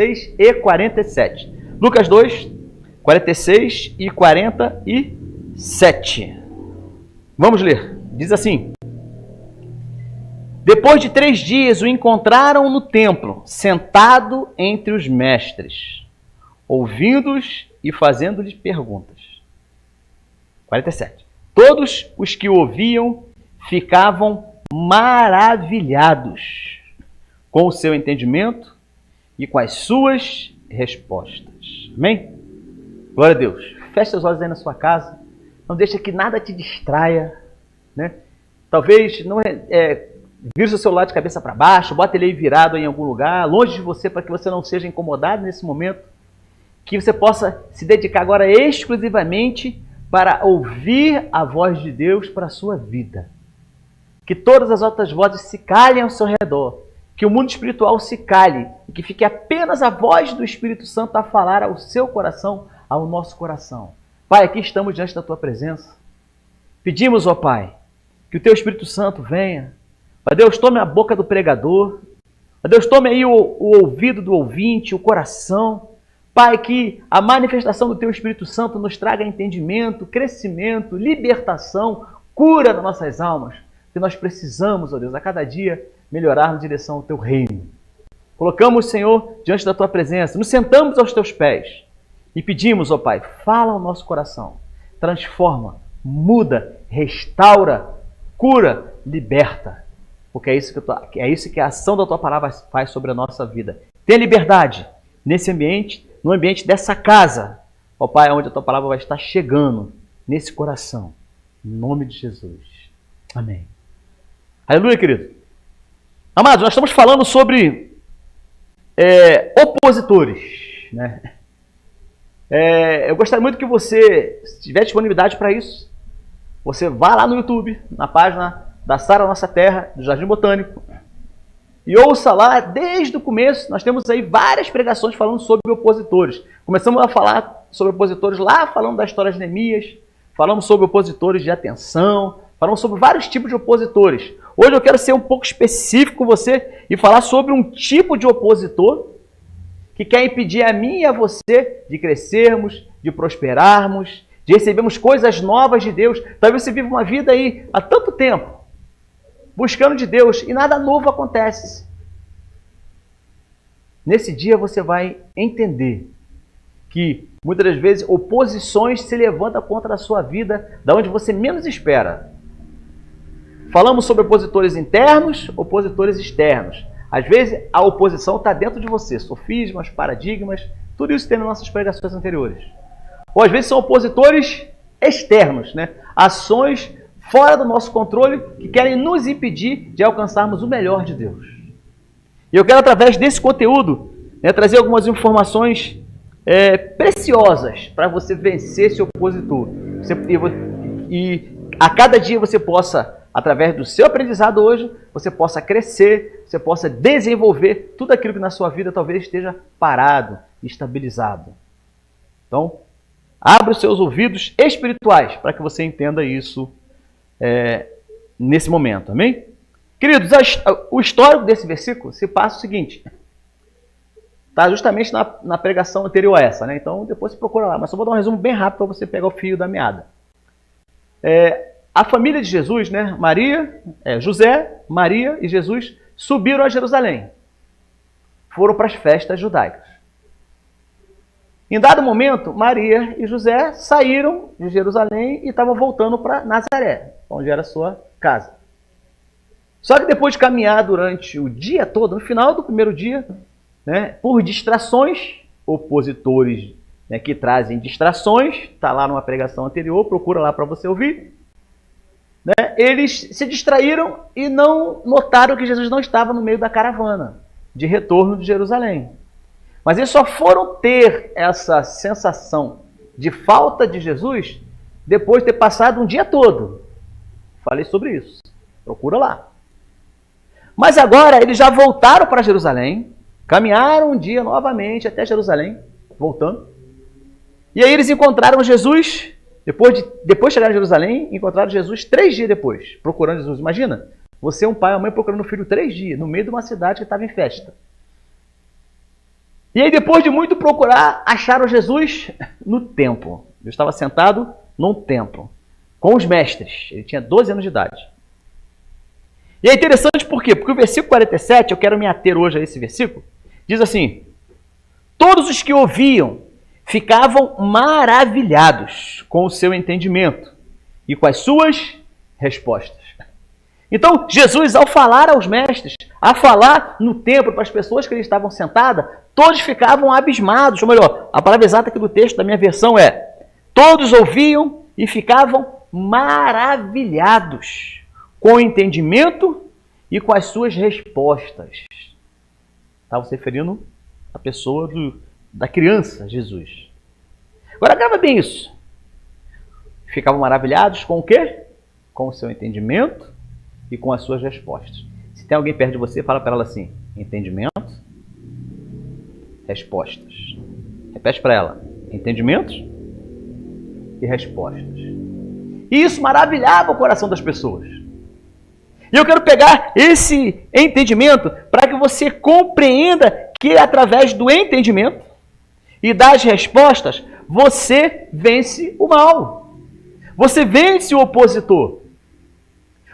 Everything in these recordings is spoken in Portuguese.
46 e 47. Lucas 2, 46 e 47. Vamos ler. Diz assim: depois de 3 dias o encontraram no templo, sentado entre os mestres, ouvindo-os e fazendo-lhes perguntas. 47. Todos os que o ouviam ficavam maravilhados com o seu entendimento e com as suas respostas. Amém? Glória a Deus. Feche seus olhos aí na sua casa. Não deixa que nada te distraia, né? Talvez não vire o seu celular de cabeça para baixo, bota ele aí virado em algum lugar, longe de você, para que você não seja incomodado nesse momento. Que você possa se dedicar agora exclusivamente para ouvir a voz de Deus para a sua vida. Que todas as outras vozes se calem ao seu redor. Que o mundo espiritual se cale e que fique apenas a voz do Espírito Santo a falar ao seu coração, ao nosso coração. Pai, aqui estamos diante da Tua presença. Pedimos, ó Pai, que o Teu Espírito Santo venha. Ó Deus, tome a boca do pregador. Ó Deus, tome aí o ouvido do ouvinte, o coração. Pai, que a manifestação do Teu Espírito Santo nos traga entendimento, crescimento, libertação, cura nas nossas almas. Que nós precisamos, ó Deus, a cada dia melhorar na direção ao Teu reino. Colocamos, Senhor, diante da Tua presença, nos sentamos aos Teus pés e pedimos, ó Pai, fala ao nosso coração, transforma, muda, restaura, cura, liberta. Porque é isso que a ação da Tua palavra faz sobre a nossa vida. Tenha liberdade nesse ambiente, no ambiente dessa casa, ó Pai, onde a Tua palavra vai estar chegando, nesse coração. Em nome de Jesus. Amém. Aleluia, querido. Amados, nós estamos falando sobre opositores, né? Eu gostaria muito que você, se tiver disponibilidade para isso, você vá lá no YouTube, na página da Sara Nossa Terra, do Jardim Botânico, e ouça lá desde o começo. Nós temos aí várias pregações falando sobre opositores. Começamos a falar sobre opositores lá, falando da história de Neemias, falamos sobre opositores de atenção, falamos sobre vários tipos de opositores. Hoje eu quero ser um pouco específico com você e falar sobre um tipo de opositor que quer impedir a mim e a você de crescermos, de prosperarmos, de recebermos coisas novas de Deus. Talvez você viva uma vida aí há tanto tempo buscando de Deus e nada novo acontece. Nesse dia você vai entender que muitas das vezes oposições se levantam contra a sua vida da onde você menos espera. Falamos sobre opositores internos, opositores externos. Às vezes a oposição está dentro de você, sofismas, paradigmas, tudo isso tem nas nossas pregações anteriores. Ou às vezes são opositores externos, né? Ações fora do nosso controle que querem nos impedir de alcançarmos o melhor de Deus. E eu quero, através desse conteúdo, trazer algumas informações preciosas para você vencer esse opositor. E a cada dia você possa, através do seu aprendizado hoje, você possa crescer, você possa desenvolver tudo aquilo que na sua vida talvez esteja parado, estabilizado. Então, abra os seus ouvidos espirituais para que você entenda isso nesse momento, amém? Queridos, o histórico desse versículo se passa o seguinte, está justamente na pregação anterior a essa, né? Então depois você procura lá, mas só vou dar um resumo bem rápido para você pegar o fio da meada. A família de Jesus, né? José, Maria e Jesus subiram a Jerusalém. Foram para as festas judaicas. Em dado momento, Maria e José saíram de Jerusalém e estavam voltando para Nazaré, onde era a sua casa. Só que depois de caminhar durante o dia todo, no final do primeiro dia, né, por distrações, opositores, né, que trazem distrações, está lá numa pregação anterior, procura lá para você ouvir, né, eles se distraíram e não notaram que Jesus não estava no meio da caravana de retorno de Jerusalém. Mas eles só foram ter essa sensação de falta de Jesus depois de ter passado um dia todo. Falei sobre isso. Procura lá. Mas agora eles já voltaram para Jerusalém, caminharam um dia novamente até Jerusalém, voltando. E aí eles encontraram Jesus, depois de chegar em Jerusalém, encontraram Jesus 3 dias depois, procurando Jesus. Imagina, você, um pai e uma mãe procurando o filho 3 dias, no meio de uma cidade que estava em festa. E aí, depois de muito procurar, acharam Jesus no templo. Ele estava sentado num templo, com os mestres. Ele tinha 12 anos de idade. E é interessante por quê? Porque o versículo 47, eu quero me ater hoje a esse versículo, diz assim: todos os que ouviam ficavam maravilhados com o seu entendimento e com as suas respostas. Então, Jesus, ao falar aos mestres, a falar no templo para as pessoas que ali estavam sentadas, todos ficavam abismados. Ou melhor, a palavra exata aqui do texto da minha versão é: todos ouviam e ficavam maravilhados com o entendimento e com as suas respostas. Estava se referindo à pessoa da criança, Jesus. Agora, grava bem isso. Ficavam maravilhados com o quê? Com o seu entendimento e com as suas respostas. Se tem alguém perto de você, fala para ela assim: entendimento, respostas. Repete para ela: entendimentos e respostas. E isso maravilhava o coração das pessoas. E eu quero pegar esse entendimento para que você compreenda que através do entendimento e das respostas, você vence o mal. Você vence o opositor.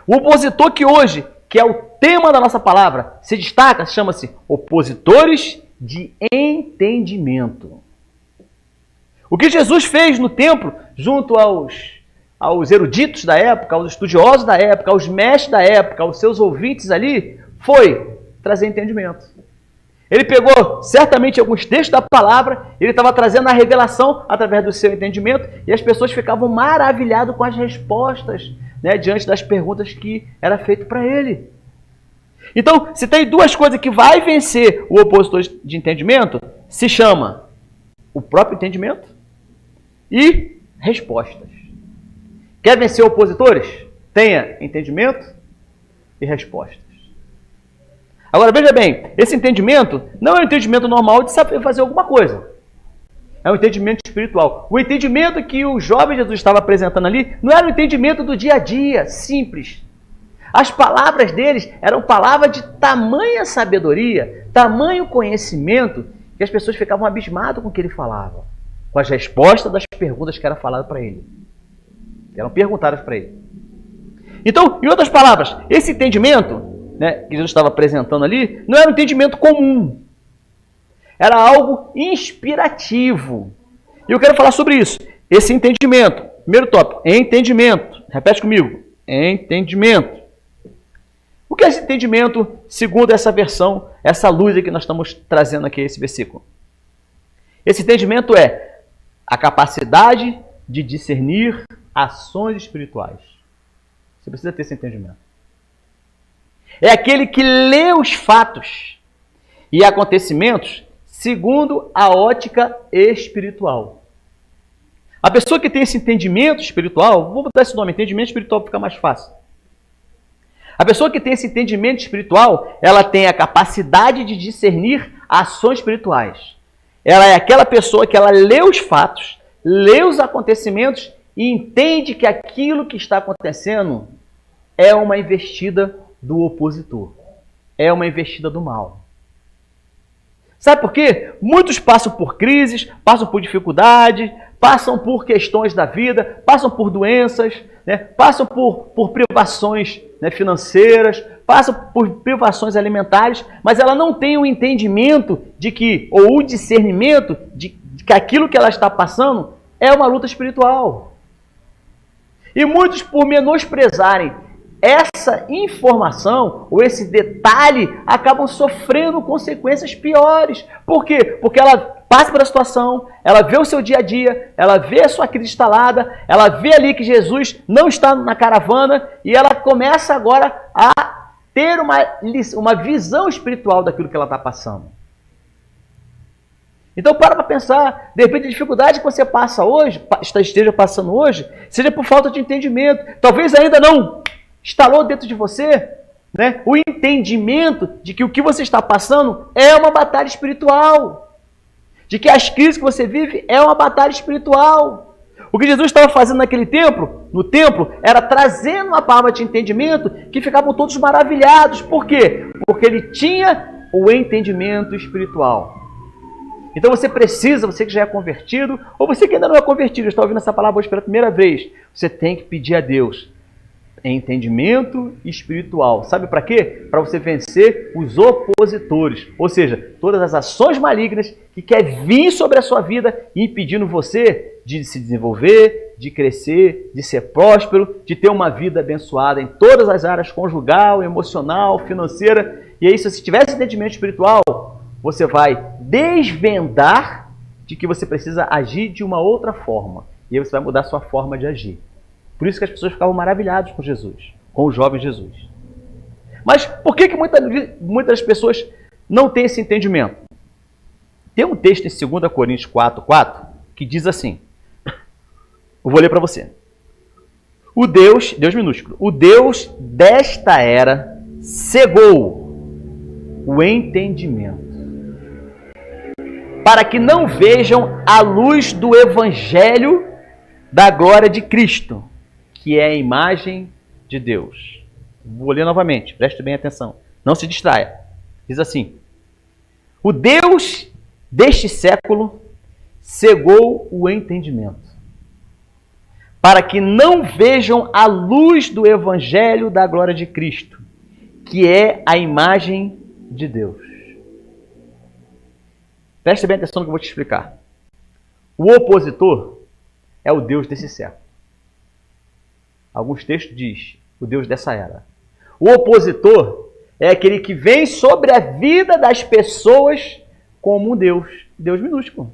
O opositor que hoje, que é o tema da nossa palavra, se destaca, chama-se opositores de entendimento. O que Jesus fez no templo, junto aos eruditos da época, aos estudiosos da época, aos mestres da época, aos seus ouvintes ali, foi trazer entendimento. Ele pegou certamente alguns textos da palavra, ele estava trazendo a revelação através do seu entendimento, e as pessoas ficavam maravilhadas com as respostas, né, diante das perguntas que era feito para ele. Então, se tem duas coisas que vai vencer o opositor de entendimento, se chama o próprio entendimento e respostas. Quer vencer opositores? Tenha entendimento e respostas. Agora, veja bem, esse entendimento não é um entendimento normal de saber fazer alguma coisa. É um entendimento espiritual. O entendimento que o jovem Jesus estava apresentando ali não era um entendimento do dia a dia, simples. As palavras deles eram palavras de tamanha sabedoria, tamanho conhecimento, que as pessoas ficavam abismadas com o que ele falava, com as respostas das perguntas que eram faladas para ele, que eram perguntadas para ele. Então, em outras palavras, esse entendimento, né, que Jesus estava apresentando ali, não era um entendimento comum. Era algo inspirativo. E eu quero falar sobre isso. Esse entendimento. Primeiro tópico, entendimento. Repete comigo. Entendimento. O que é esse entendimento segundo essa versão, essa luz que nós estamos trazendo aqui, esse versículo? Esse entendimento é a capacidade de discernir ações espirituais. Você precisa ter esse entendimento. É aquele que lê os fatos e acontecimentos segundo a ótica espiritual. A pessoa que tem esse entendimento espiritual, vou botar esse nome, entendimento espiritual, para ficar mais fácil. A pessoa que tem esse entendimento espiritual, ela tem a capacidade de discernir ações espirituais. Ela é aquela pessoa que ela lê os fatos, lê os acontecimentos e entende que aquilo que está acontecendo é uma investida do opositor. É uma investida do mal. Sabe por quê? Muitos passam por crises, passam por dificuldades, passam por questões da vida, passam por doenças, né? Passam por privações, né, financeiras, passam por privações alimentares, mas ela não tem o entendimento de que, ou o discernimento de que aquilo que ela está passando é uma luta espiritual. E muitos, por menosprezarem essa informação ou esse detalhe, acabam sofrendo consequências piores. Por quê? Porque ela passa pela situação, ela vê o seu dia a dia, ela vê a sua crise instalada, ela vê ali que Jesus não está na caravana e ela começa agora a ter uma visão espiritual daquilo que ela está passando. Então para pensar, de repente a dificuldade que você passa hoje, esteja passando hoje, seja por falta de entendimento. Talvez ainda não instalou dentro de você, né, o entendimento de que o que você está passando é uma batalha espiritual. De que as crises que você vive é uma batalha espiritual. O que Jesus estava fazendo naquele templo, no templo, era trazendo uma palavra de entendimento que ficavam todos maravilhados. Por quê? Porque ele tinha o entendimento espiritual. Então você precisa, você que já é convertido, ou você que ainda não é convertido, está ouvindo essa palavra hoje pela primeira vez, você tem que pedir a Deus entendimento espiritual. Sabe para quê? Para você vencer os opositores, ou seja, todas as ações malignas que querem vir sobre a sua vida, impedindo você de se desenvolver, de crescer, de ser próspero, de ter uma vida abençoada em todas as áreas, conjugal, emocional, financeira. E aí, se você tiver esse entendimento espiritual, você vai desvendar de que você precisa agir de uma outra forma. E aí você vai mudar a sua forma de agir. Por isso que as pessoas ficavam maravilhadas com Jesus, com o jovem Jesus. Mas por que muitas pessoas não têm esse entendimento? Tem um texto em 2 Coríntios 4:4 que diz assim, eu vou ler para você. O Deus minúsculo, o Deus desta era cegou o entendimento, para que não vejam a luz do Evangelho da glória de Cristo, que é a imagem de Deus. Vou ler novamente, preste bem atenção, não se distraia. Diz assim, o Deus deste século cegou o entendimento, para que não vejam a luz do Evangelho da glória de Cristo, que é a imagem de Deus. Preste bem atenção no que eu vou te explicar. O opositor é o Deus desse século. Alguns textos dizem o Deus dessa era. O opositor é aquele que vem sobre a vida das pessoas como um Deus minúsculo,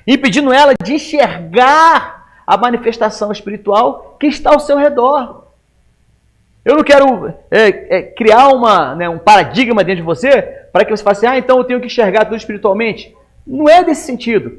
impedindo ela de enxergar a manifestação espiritual que está ao seu redor. Eu não quero criar um paradigma dentro de você para que você faça assim, então eu tenho que enxergar tudo espiritualmente. Não é desse sentido,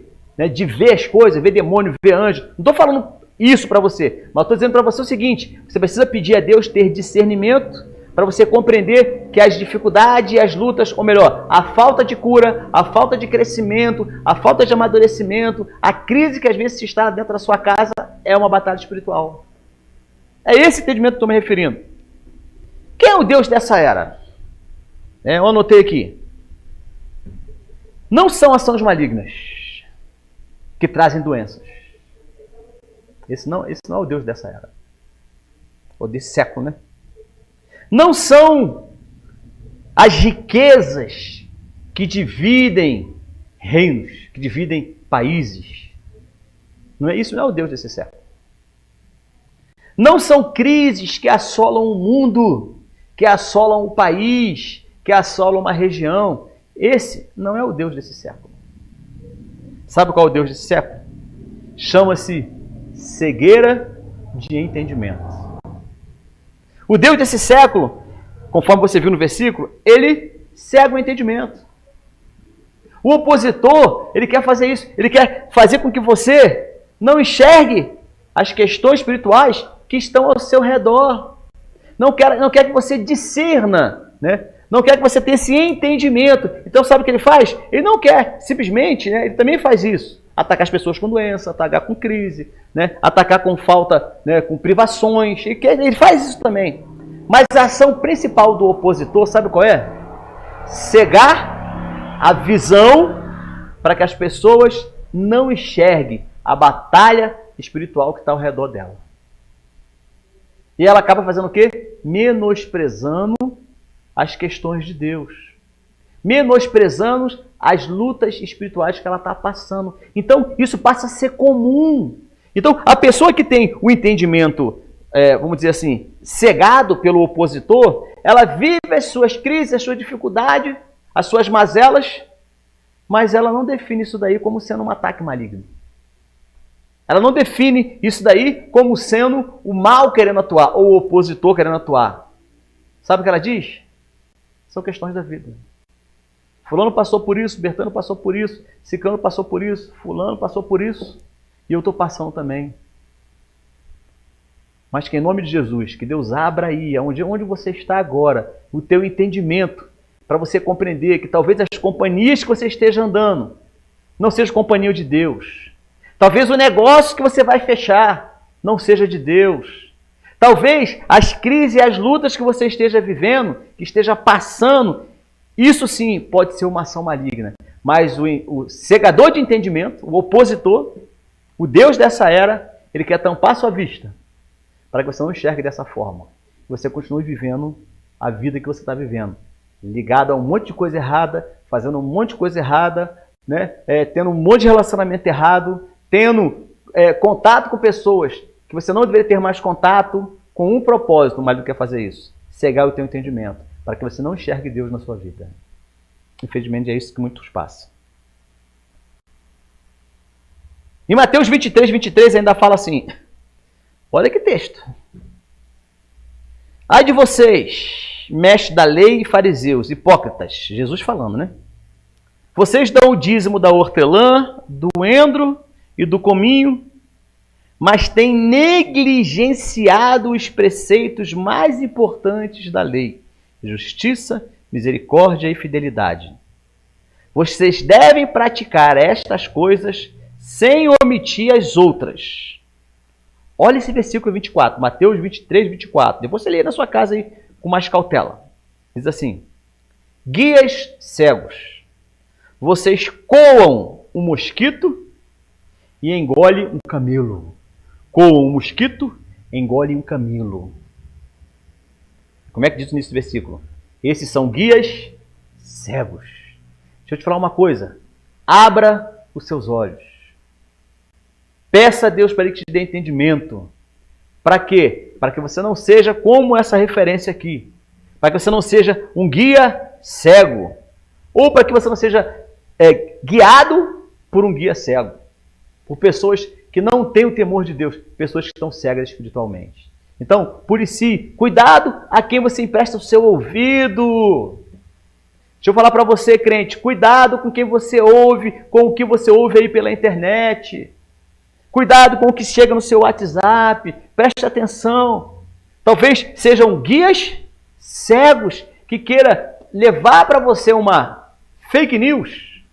de ver as coisas, ver demônio, ver anjo. Não estou falando isso para você, mas estou dizendo para você o seguinte, você precisa pedir a Deus ter discernimento para você compreender que as dificuldades e as lutas, ou melhor, a falta de cura, a falta de crescimento, a falta de amadurecimento, a crise que às vezes está dentro da sua casa é uma batalha espiritual. É esse entendimento que estou me referindo. Quem é o Deus dessa era? Eu anotei aqui. Não são ações malignas que trazem doenças. Esse não é o Deus dessa era. Ou desse século, né? Não são as riquezas que dividem reinos, que dividem países. Não é isso, não é o Deus desse século. Não são crises que assolam o mundo, que assolam o país, que assolam uma região. Esse não é o Deus desse século. Sabe qual é o Deus desse século? Chama-se cegueira de entendimento. O Deus desse século, conforme você viu no versículo, ele cega o entendimento. O opositor, ele quer fazer isso. Ele quer fazer com que você não enxergue as questões espirituais que estão ao seu redor. Não quer que você discerna, né? Não quer que você tenha esse entendimento. Então sabe o que ele faz? Ele não quer, simplesmente, ele também faz isso. Atacar as pessoas com doença, atacar com crise, atacar com falta, com privações. Ele faz isso também. Mas a ação principal do opositor, sabe qual é? Cegar a visão para que as pessoas não enxerguem a batalha espiritual que está ao redor dela. E ela acaba fazendo o quê? Menosprezando as questões de Deus. Menosprezando as lutas espirituais que ela está passando. Então, isso passa a ser comum. Então, a pessoa que tem o entendimento, vamos dizer assim, cegado pelo opositor, ela vive as suas crises, as suas dificuldades, as suas mazelas, mas ela não define isso daí como sendo um ataque maligno. Ela não define isso daí como sendo o mal querendo atuar, ou o opositor querendo atuar. Sabe o que ela diz? São questões da vida. Fulano passou por isso, Bertano passou por isso, Ciclano passou por isso, Fulano passou por isso, e eu estou passando também. Mas que em nome de Jesus, que Deus abra aí, onde você está agora, o teu entendimento, para você compreender que talvez as companhias que você esteja andando não sejam companhia de Deus. Talvez o negócio que você vai fechar não seja de Deus. Talvez as crises e as lutas que você esteja vivendo, que esteja passando, isso sim pode ser uma ação maligna. Mas o cegador de entendimento, o opositor, o Deus dessa era, ele quer tampar sua vista para que você não enxergue dessa forma. Que você continue vivendo a vida que você está vivendo. Ligado a um monte de coisa errada, fazendo um monte de coisa errada, né? Tendo um monte de relacionamento errado, tendo contato com pessoas que você não deveria ter mais contato, com um propósito, mas não quer fazer isso. Cegar o teu entendimento, para que você não enxergue Deus na sua vida. Infelizmente é isso que muitos passam. Em Mateus 23, 23 ainda fala assim, olha que texto. Ai de vocês, mestres da lei e fariseus, hipócritas, Jesus falando, né? Vocês dão o dízimo da hortelã, do endro e do cominho, mas têm negligenciado os preceitos mais importantes da lei, justiça, misericórdia e fidelidade. Vocês devem praticar estas coisas sem omitir as outras. Olha esse versículo 24, Mateus 23, 24. Depois você lê na sua casa aí com mais cautela. Diz assim, guias cegos, vocês coam um mosquito e engolem um camelo. Coam um mosquito, engolem um camelo. Como é que diz nesse versículo? Esses são guias cegos. Deixa eu te falar uma coisa. Abra os seus olhos. Peça a Deus para Ele te dê entendimento. Para quê? Para que você não seja como essa referência aqui. Para que você não seja um guia cego. Ou para que você não seja guiado por um guia cego. Por pessoas que não têm o temor de Deus. Pessoas que estão cegas espiritualmente. Então, policie. Cuidado a quem você empresta o seu ouvido. Deixa eu falar para você, crente. Cuidado com quem você ouve, com o que você ouve aí pela internet. Cuidado com o que chega no seu WhatsApp. Preste atenção. Talvez sejam guias cegos que queira levar para você uma fake news,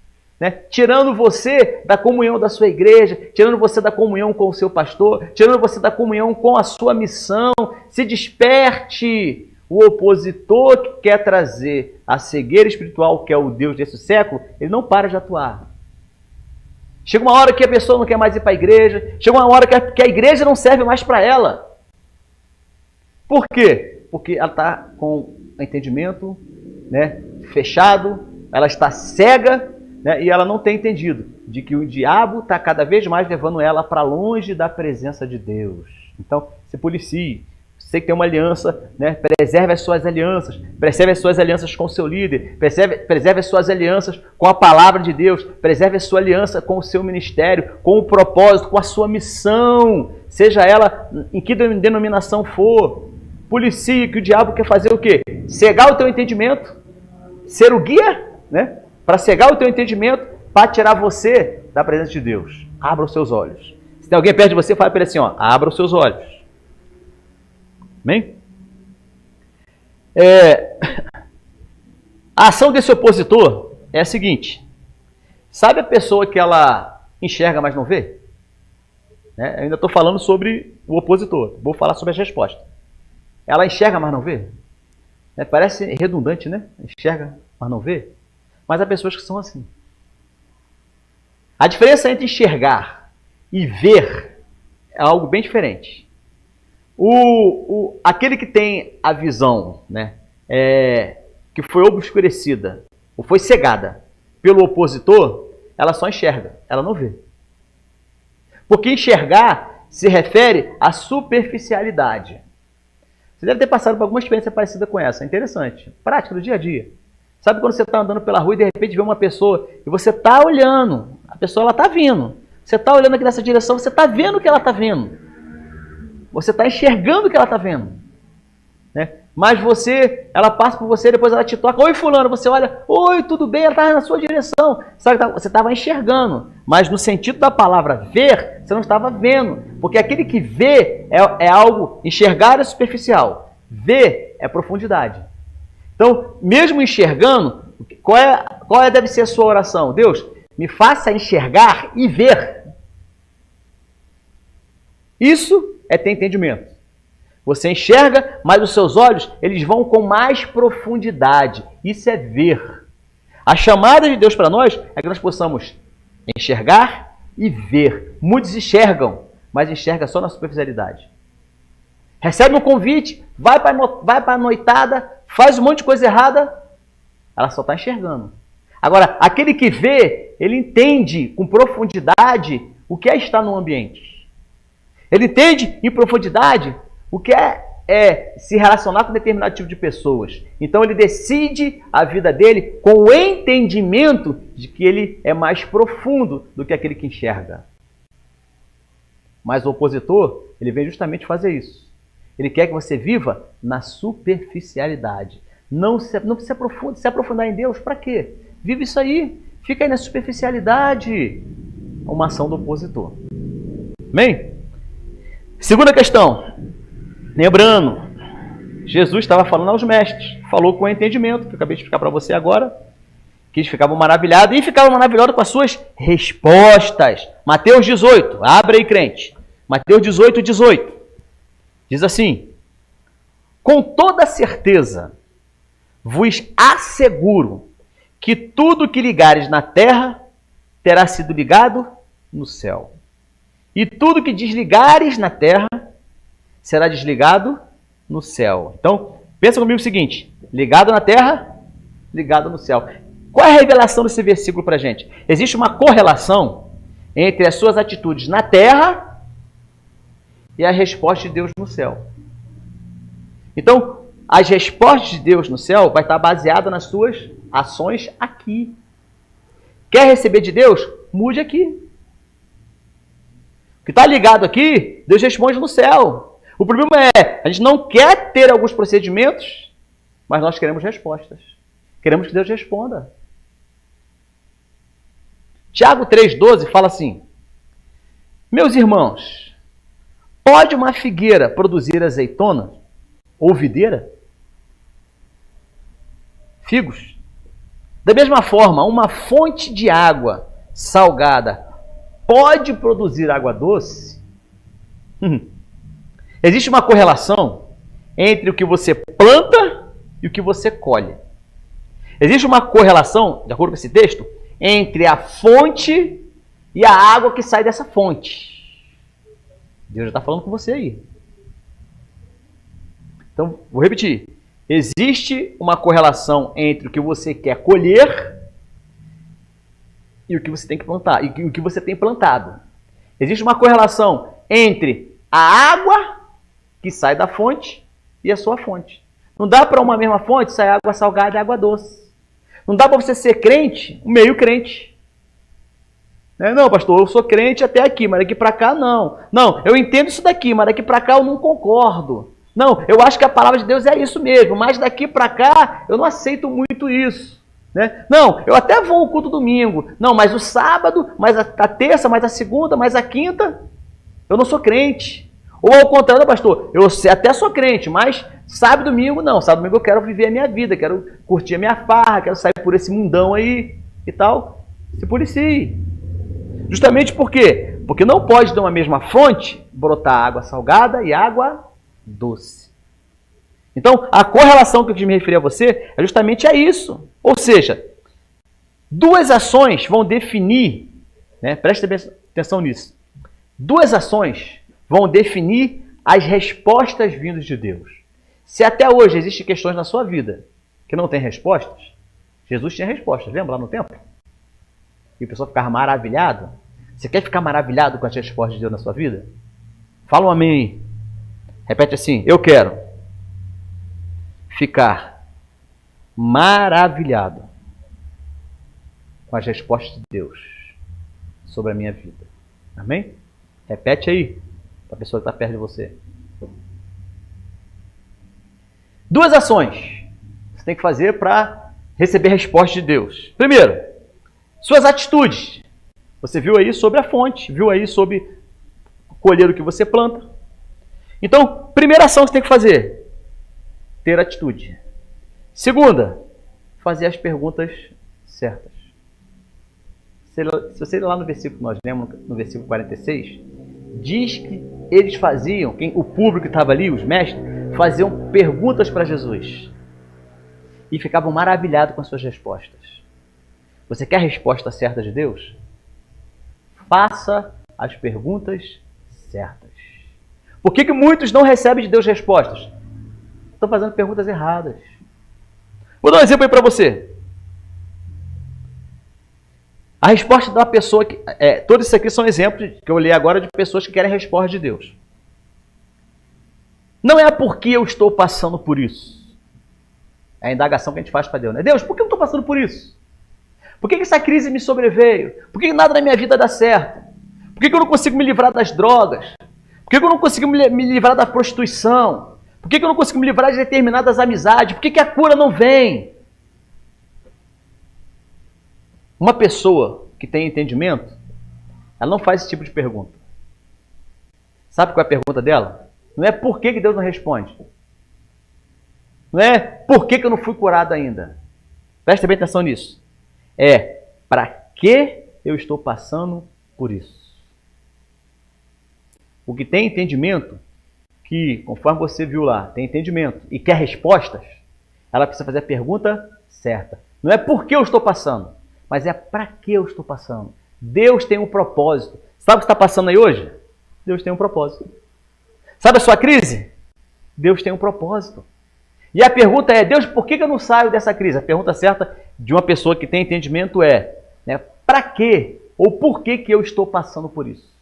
né? Tirando você da comunhão da sua igreja, tirando você da comunhão com o seu pastor, tirando você da comunhão com a sua missão. Se desperte. O opositor que quer trazer a cegueira espiritual, que é o Deus desse século, ele não para de atuar. Chega uma hora que a pessoa não quer mais ir para a igreja, chega uma hora que a igreja não serve mais para ela. Por quê? Porque ela está com o entendimento, né, fechado, ela está cega, né, e ela não tem entendido de que o diabo está cada vez mais levando ela para longe da presença de Deus. Então, se policie. Você que tem uma aliança, né? Preserve as suas alianças. Preserve as suas alianças com o seu líder. Preserve as suas alianças com a palavra de Deus. Preserve a sua aliança com o seu ministério, com o propósito, com a sua missão. Seja ela em que denominação for. Policie, que o diabo quer fazer o quê? Cegar o teu entendimento. Ser o guia, né? Para cegar o teu entendimento, para tirar você da presença de Deus. Abra os seus olhos. Se tem alguém perto de você, fala para ele assim, ó, abra os seus olhos. Amém? A ação desse opositor é a seguinte. Sabe a pessoa que ela enxerga, mas não vê? Eu ainda estou falando sobre o opositor. Vou falar sobre as respostas. Ela enxerga, mas não vê? Parece redundante, né? Enxerga, mas não vê? Mas há pessoas que são assim. A diferença entre enxergar e ver é algo bem diferente. Aquele que tem a visão, né, que foi obscurecida, ou foi cegada pelo opositor, ela só enxerga, ela não vê. Porque enxergar se refere à superficialidade. Você deve ter passado por alguma experiência parecida com essa, é interessante, prática do dia a dia. Sabe quando você está andando pela rua e de repente vê uma pessoa e você está olhando, a pessoa está vindo, você está olhando aqui nessa direção, você está vendo o que ela está vendo. Você está enxergando o que ela está vendo, né? Mas ela passa por você, depois ela te toca. Oi, fulano, você olha, oi, tudo bem? Ela está na sua direção. Sabe, você estava enxergando, mas no sentido da palavra ver, você não estava vendo. Porque aquele que vê é algo, enxergar é superficial, ver é profundidade. Então, mesmo enxergando, qual deve ser a sua oração? Deus, me faça enxergar e ver. Isso é ter entendimento. Você enxerga, mas os seus olhos, eles vão com mais profundidade. Isso é ver. A chamada de Deus para nós é que nós possamos enxergar e ver. Muitos enxergam, mas enxergam só na superficialidade. Recebe um convite, vai para a noitada, faz um monte de coisa errada, ela só está enxergando. Agora, aquele que vê, ele entende com profundidade o que é estar no ambiente. Ele entende em profundidade o que é se relacionar com determinado tipo de pessoas. Então ele decide a vida dele com o entendimento de que ele é mais profundo do que aquele que enxerga. Mas o opositor, ele vem justamente fazer isso. Ele quer que você viva na superficialidade. Não se aprofundar em Deus, para quê? Vive isso aí, fica aí na superficialidade. Uma ação do opositor. Amém? Segunda questão. Lembrando, Jesus estava falando aos mestres, falou com entendimento, que eu acabei de explicar para você agora, que eles ficavam maravilhados, e ficavam maravilhados com as suas respostas. Mateus 18, abre aí, crente. Mateus 18, 18. Diz assim: com toda certeza vos asseguro que tudo que ligares na terra terá sido ligado no céu. E tudo que desligares na terra será desligado no céu. Então, pensa comigo o seguinte: ligado na terra, ligado no céu. Qual é a revelação desse versículo para a gente? Existe uma correlação entre as suas atitudes na terra e a resposta de Deus no céu. Então, as respostas de Deus no céu vai estar baseada nas suas ações aqui. Quer receber de Deus? Mude aqui. O que está ligado aqui, Deus responde no céu. O problema é, a gente não quer ter alguns procedimentos, mas nós queremos respostas. Queremos que Deus responda. Tiago 3,12 fala assim: meus irmãos, pode uma figueira produzir azeitona ou videira? Figos. Da mesma forma, uma fonte de água salgada pode produzir água doce? Existe uma correlação entre o que você planta e o que você colhe. Existe uma correlação, de acordo com esse texto, entre a fonte e a água que sai dessa fonte. Deus já está falando com você aí. Então, vou repetir. Existe uma correlação entre o que você quer colher e o que você tem que plantar, e o que você tem plantado. Existe uma correlação entre a água que sai da fonte e a sua fonte. Não dá para uma mesma fonte sair água salgada e água doce. Não dá para você ser crente, um meio crente. Não, pastor, eu sou crente até aqui, mas daqui para cá não. Não, eu entendo isso daqui, mas daqui para cá eu não concordo. Não, eu acho que a palavra de Deus é isso mesmo, mas daqui para cá eu não aceito muito isso. Não, eu até vou ao culto domingo. Não, mas o sábado, mais a terça, mais a segunda, mais a quinta, eu não sou crente. Ou ao contrário, pastor, eu até sou crente, mas sábado e domingo não. Sábado e domingo eu quero viver a minha vida, quero curtir a minha farra, quero sair por esse mundão aí e tal. Se policie. Justamente por quê? Porque não pode de uma mesma fonte brotar água salgada e água doce. Então, a correlação que eu quis me referir a você é justamente a isso. Ou seja, duas ações vão definir, preste atenção nisso, duas ações vão definir as respostas vindas de Deus. Se até hoje existem questões na sua vida que não tem respostas, Jesus tinha respostas, lembra lá no templo? E o pessoal ficava maravilhado. Você quer ficar maravilhado com as respostas de Deus na sua vida? Fala um amém aí. Repete assim: eu quero ficar maravilhado com as respostas de Deus sobre a minha vida. Amém? Repete aí, para a pessoa que está perto de você. Duas ações você tem que fazer para receber resposta de Deus. Primeiro, suas atitudes. Você viu aí sobre a fonte, viu aí sobre colher o que você planta. Então, primeira ação que você tem que fazer: ter atitude. Segunda, fazer as perguntas certas. Se você ir lá no versículo que nós lemos, no versículo 46, diz que eles faziam, o público que estava ali, os mestres, faziam perguntas para Jesus. E ficavam maravilhados com as suas respostas. Você quer a resposta certa de Deus? Faça as perguntas certas. Por que muitos não recebem de Deus respostas? Estão fazendo perguntas erradas. Vou dar um exemplo aí para você. A resposta da pessoa que... todos isso aqui são exemplos que eu li agora de pessoas que querem a resposta de Deus. Não é porque eu estou passando por isso. É a indagação que a gente faz para Deus, né? Deus, por que eu estou passando por isso? Por que essa crise me sobreveio? Por que nada na minha vida dá certo? Por que eu não consigo me livrar das drogas? Por que eu não consigo me livrar da prostituição? Por que eu não consigo me livrar de determinadas amizades? Por que a cura não vem? Uma pessoa que tem entendimento, ela não faz esse tipo de pergunta. Sabe qual é a pergunta dela? Não é por que Deus não responde. Não é por que eu não fui curado ainda. Presta bem atenção nisso. É para que eu estou passando por isso. O que tem entendimento, que conforme você viu lá, tem entendimento e quer respostas, ela precisa fazer a pergunta certa. Não é por que eu estou passando, mas é para que eu estou passando. Deus tem um propósito. Sabe o que está passando aí hoje? Deus tem um propósito. Sabe a sua crise? Deus tem um propósito. E a pergunta é, Deus, por que eu não saio dessa crise? A pergunta certa de uma pessoa que tem entendimento é, para quê ou por que eu estou passando por isso?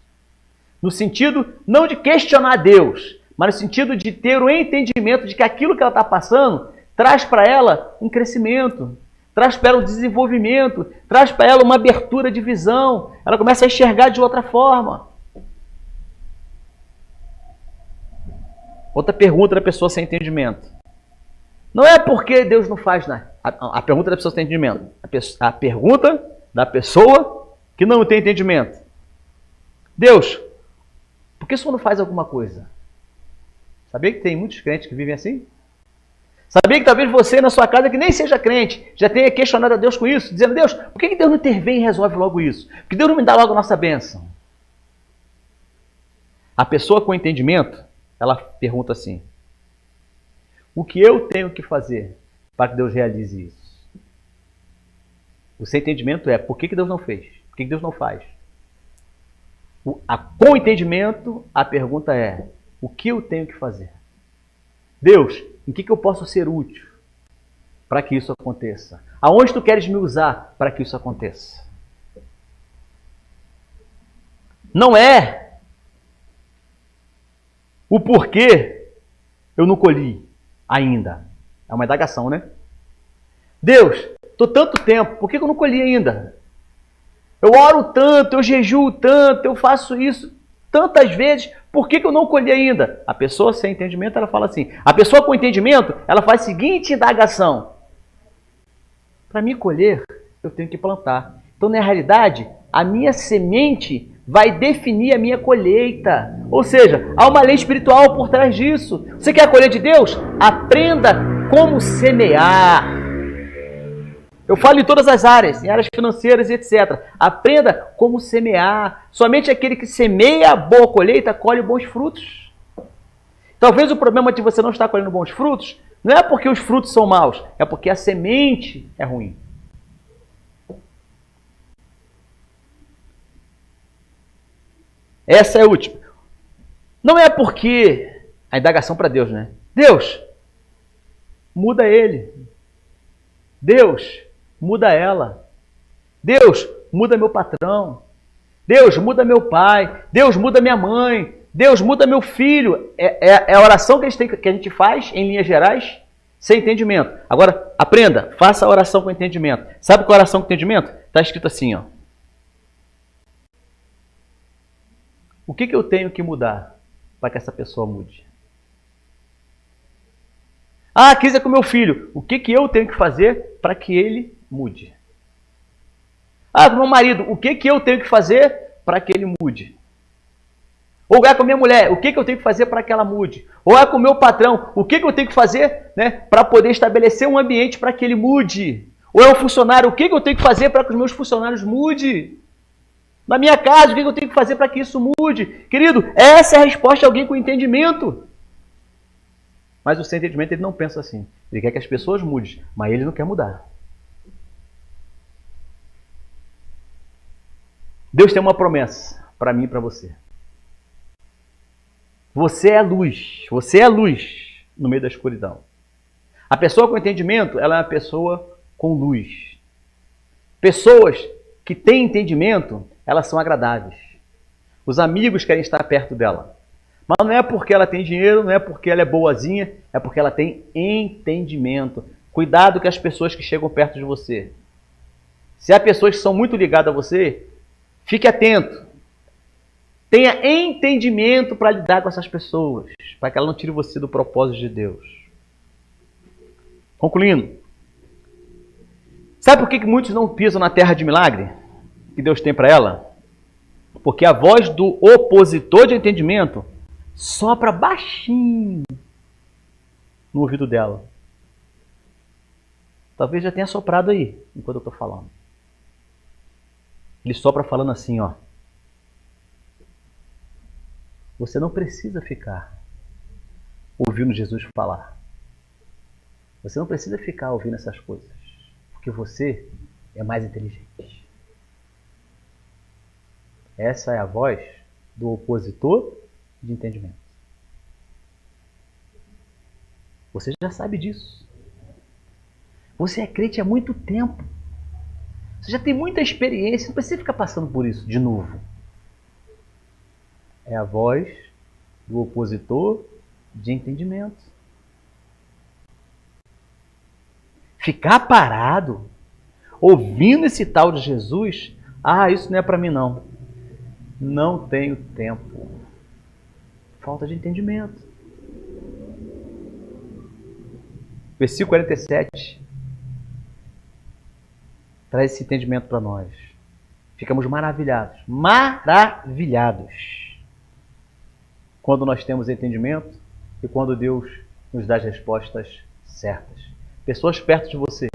No sentido não de questionar Deus, mas no sentido de ter o entendimento de que aquilo que ela está passando traz para ela um crescimento, traz para ela um desenvolvimento, traz para ela uma abertura de visão, ela começa a enxergar de outra forma. Outra pergunta da pessoa sem entendimento. Não é porque Deus não faz nada. A pergunta da pessoa sem entendimento. A pergunta da pessoa que não tem entendimento. Deus, por que o Senhor não faz alguma coisa? Sabia que tem muitos crentes que vivem assim? Sabia que talvez você na sua casa, que nem seja crente, já tenha questionado a Deus com isso, dizendo, Deus, por que Deus não intervém e resolve logo isso? Por que Deus não me dá logo a nossa bênção? A pessoa com entendimento, ela pergunta assim, o que eu tenho que fazer para que Deus realize isso? O seu entendimento é, por que Deus não fez? Por que Deus não faz? Com entendimento, a pergunta é, o que eu tenho que fazer? Deus, em que eu posso ser útil para que isso aconteça? Aonde tu queres me usar para que isso aconteça? Não é o porquê eu não colhi ainda. É uma indagação, né? Deus, estou tanto tempo, por que eu não colhi ainda? Eu oro tanto, eu jejuo tanto, eu faço isso tantas vezes, por que eu não colhi ainda? A pessoa sem entendimento, ela fala assim. A pessoa com entendimento, ela faz a seguinte indagação. Para me colher, eu tenho que plantar. Então, na realidade, a minha semente vai definir a minha colheita. Ou seja, há uma lei espiritual por trás disso. Você quer a colheita de Deus? Aprenda como semear. Eu falo em todas as áreas, em áreas financeiras e etc. Aprenda como semear. Somente aquele que semeia a boa colheita colhe bons frutos. Talvez o problema de você não estar colhendo bons frutos não é porque os frutos são maus, é porque a semente é ruim. Essa é a última. Não é porque a indagação para Deus, né? Deus, muda ele. Deus, muda ela. Deus, muda meu patrão. Deus, muda meu pai. Deus, muda minha mãe. Deus, muda meu filho. É a oração que a gente faz, em linhas gerais, sem entendimento. Agora, aprenda, faça a oração com entendimento. Sabe qual é a oração com entendimento? Está escrito assim, ó. O que eu tenho que mudar para que essa pessoa mude? Ah, a crise é com meu filho. O que eu tenho que fazer para que ele mude? Ah, com meu marido. O que eu tenho que fazer para que ele mude? Ou é com a minha mulher. O que eu tenho que fazer para que ela mude? Ou é com o meu patrão. O que eu tenho que fazer, né, para poder estabelecer um ambiente para que ele mude? Ou é um funcionário. O que eu tenho que fazer para que os meus funcionários mudem? Na minha casa, o que eu tenho que fazer para que isso mude? Querido, essa é a resposta de alguém com entendimento. Mas o sem entendimento, ele não pensa assim. Ele quer que as pessoas mudem, mas ele não quer mudar. Deus tem uma promessa para mim e para você. Você é luz no meio da escuridão. A pessoa com entendimento, ela é uma pessoa com luz. Pessoas que têm entendimento, elas são agradáveis. Os amigos querem estar perto dela. Mas não é porque ela tem dinheiro, não é porque ela é boazinha, é porque ela tem entendimento. Cuidado com as pessoas que chegam perto de você. Se há pessoas que são muito ligadas a você, fique atento. Tenha entendimento para lidar com essas pessoas, para que ela não tire você do propósito de Deus. Concluindo. Sabe por que muitos não pisam na terra de milagre que Deus tem para ela? Porque a voz do opositor de entendimento sopra baixinho no ouvido dela. Talvez já tenha soprado aí, enquanto eu estou falando. Ele sopra falando assim, ó. Você não precisa ficar ouvindo Jesus falar. Você não precisa ficar ouvindo essas coisas, porque você é mais inteligente. Essa é a voz do opositor de entendimento. Você já sabe disso. Você é crente há muito tempo. Você já tem muita experiência, não precisa ficar passando por isso de novo. É a voz do opositor de entendimento. Ficar parado, ouvindo esse tal de Jesus, isso não é para mim não. Não tenho tempo. Falta de entendimento. Versículo 47 traz esse entendimento para nós. Ficamos maravilhados. Maravilhados. Quando nós temos entendimento e quando Deus nos dá as respostas certas. Pessoas perto de você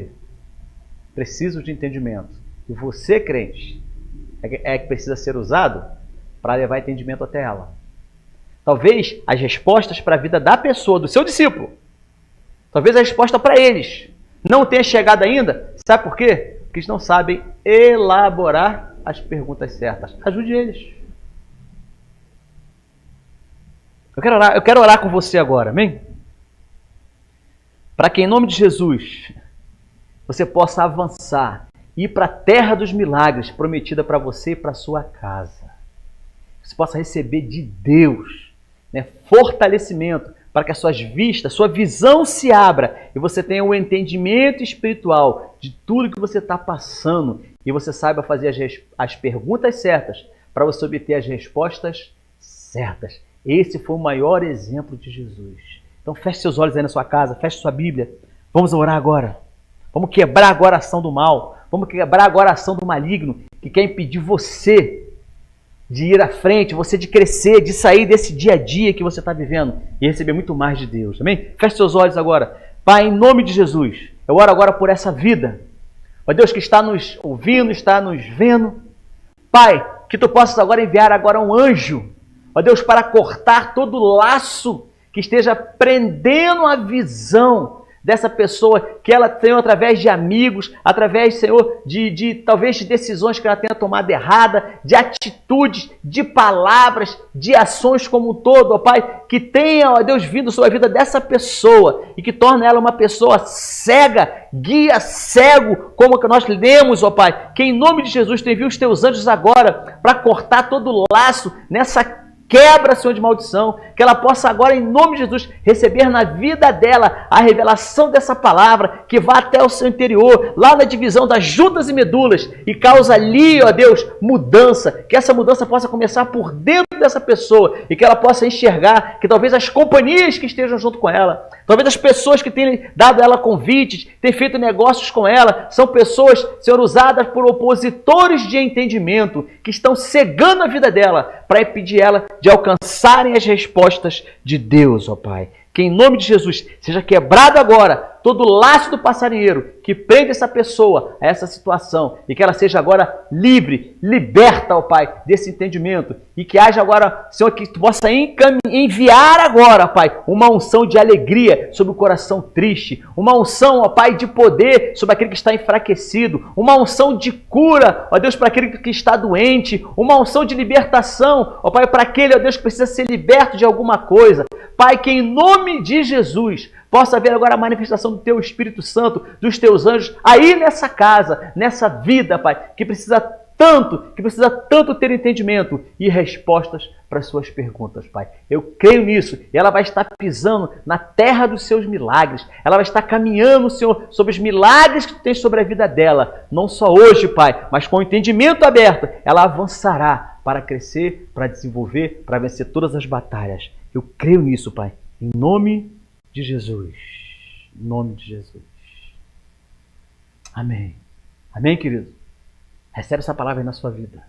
precisam de entendimento. E você, crente, é que precisa ser usado para levar entendimento até ela. Talvez as respostas para a vida da pessoa, do seu discípulo, talvez a resposta para eles não tenha chegado ainda. Sabe por quê? Porque eles não sabem elaborar as perguntas certas. Ajude eles. Eu quero orar com você agora, amém? Para que em nome de Jesus você possa avançar e ir para a terra dos milagres prometida para você e para a sua casa. Você possa receber de Deus, fortalecimento para que as suas vistas, sua visão se abra e você tenha um entendimento espiritual de tudo que você está passando e você saiba fazer as perguntas certas para você obter as respostas certas. Esse foi o maior exemplo de Jesus. Então feche seus olhos aí na sua casa, feche sua Bíblia. Vamos orar agora. Vamos quebrar agora a ação do mal. Vamos quebrar agora a ação do maligno que quer impedir você de ir à frente, você de crescer, de sair desse dia a dia que você está vivendo e receber muito mais de Deus. Amém? Feche seus olhos agora. Pai, em nome de Jesus, eu oro agora por essa vida. Ó Deus que está nos ouvindo, está nos vendo. Pai, que Tu possas agora enviar agora um anjo, ó Deus, para cortar todo laço que esteja prendendo a visão dessa pessoa, que ela tem através de amigos, através, Senhor, talvez de decisões que ela tenha tomado errada, de atitudes, de palavras, de ações como um todo, ó Pai, que tenha, ó Deus, vindo sobre a vida dessa pessoa e que torne ela uma pessoa cega, guia cego, como que nós lemos, ó Pai, que em nome de Jesus Tu envia os Teus anjos agora para cortar todo o laço nessa quebra, Senhor, de maldição, que ela possa agora, em nome de Jesus, receber na vida dela a revelação dessa palavra, que vá até o seu interior, lá na divisão das juntas e medulas, e causa ali, ó Deus, mudança, que essa mudança possa começar por dentro dessa pessoa, e que ela possa enxergar que talvez as companhias que estejam junto com ela, talvez as pessoas que tenham dado a ela convites, tenham feito negócios com ela, são pessoas, Senhor, usadas por opositores de entendimento, que estão cegando a vida dela, para impedir ela de alcançarem as respostas de Deus, ó Pai. Que em nome de Jesus seja quebrado agora todo laço do passarinheiro que prende essa pessoa a essa situação e que ela seja agora livre, liberta, ó Pai, desse entendimento e que haja agora, Senhor, que tu possa enviar agora, Pai, uma unção de alegria sobre o coração triste, uma unção, ó Pai, de poder sobre aquele que está enfraquecido, uma unção de cura, ó Deus, para aquele que está doente, uma unção de libertação, ó Pai, para aquele, ó Deus, que precisa ser liberto de alguma coisa. Pai, que em nome de Jesus possa haver agora a manifestação do Teu Espírito Santo, dos Teus anjos, aí nessa casa, nessa vida, Pai, que precisa tanto ter entendimento e respostas para as suas perguntas, Pai. Eu creio nisso e ela vai estar pisando na terra dos seus milagres. Ela vai estar caminhando, Senhor, sobre os milagres que Tu tens sobre a vida dela. Não só hoje, Pai, mas com o entendimento aberto, ela avançará para crescer, para desenvolver, para vencer todas as batalhas. Eu creio nisso, Pai. Em nome de Jesus. Em nome de Jesus. Amém. Amém, querido? Recebe essa palavra aí na sua vida.